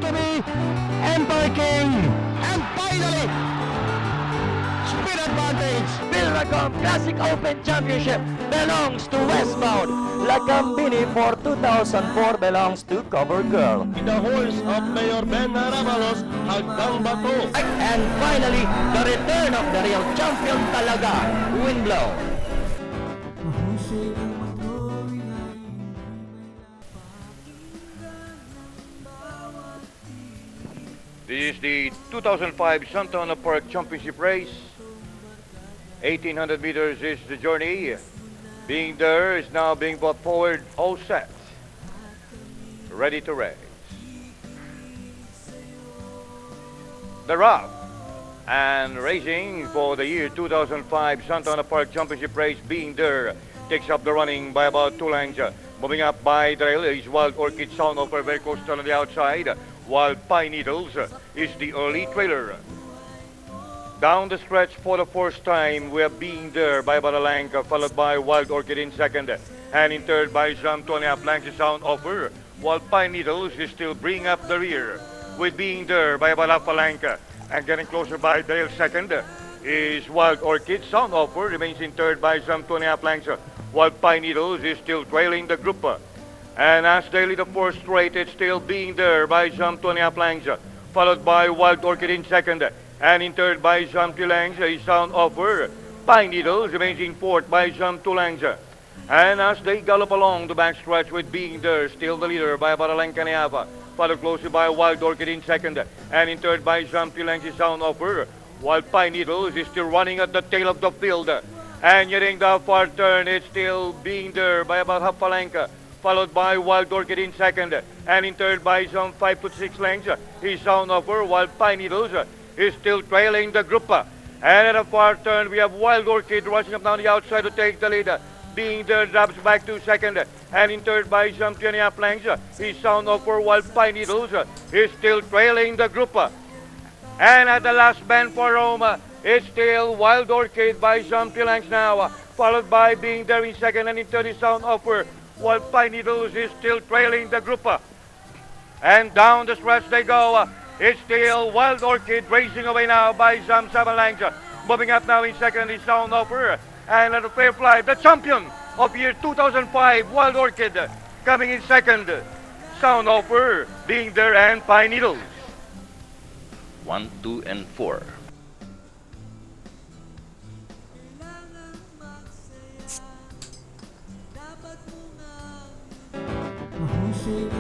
to be embarking. And finally, speed advantage. Pilracom Classic Open Championship belongs to Westbound. Lagambini for 2004 belongs to Cover Girl. The horse of Mayor Ben Arabalos, Hagdang Bato. And finally, the return of the real champion talaga, Windblow. This is the 2005 Santa Ana Park Championship race. 1800 meters is the journey. Being there is now being brought forward, all set, ready to race. They're up and racing for the year 2005 Santa Ana Park Championship race. Being there takes up the running by about 2 lengths. Moving up by the rail is Wild Orchid Sound over very coastal on the outside, while Pine Needles is the early trailer. Down the stretch for the first time, we are Being There by about a length, followed by Wild Orchid in second, and in third by Jam 2.5 lengths Sound Offer, while Pine Needles is still bringing up the rear, with Being There by about half a length, and getting closer by Dale second is Wild Orchid. Sound Offer remains in third by Jam 2.5 lengths, while Pine Needles is still trailing the group. And as they lead the first straight, it's still Being There by Jam 2.5 lengths, followed by Wild Orchid in second, and in third by Jam 3 lengths is Sound Offer. Pine Needles remains in fourth by Jam 2 lengths. And as they gallop along the backstretch with Being There, still the leader by about a length and a half, followed closely by Wild Orchid in second, and in third by Jam 3 lengths is Sound Offer, while Pine Needles is still running at the tail of the field. And nearing the far turn, it's still Being There by about half a length, followed by Wild Orchid in second, and in third by some 5 to 6 lengths is Sound Offer, while Pine Needles is still trailing the group. And at a far turn, we have Wild Orchid rushing up down the outside to take the lead. Being There drops back to second, and in third by some 3.5 lengths is Sound Offer, while Pine Needles is still trailing the group. And at the last bend for Rome, it's still Wild Orchid by some 3 lengths now, followed by Being There in second, and in third is Sound Offer, while Pine Needles is still trailing the group. And down the stretch they go. It's still Wild Orchid racing away now by some 7 lengths. Moving up now in second is Sound Offer. And at a fair fly, the champion of year 2005, Wild Orchid, coming in second. Sound Offer, Being There, and Pine Needles. 1, 2, and 4. Mahusay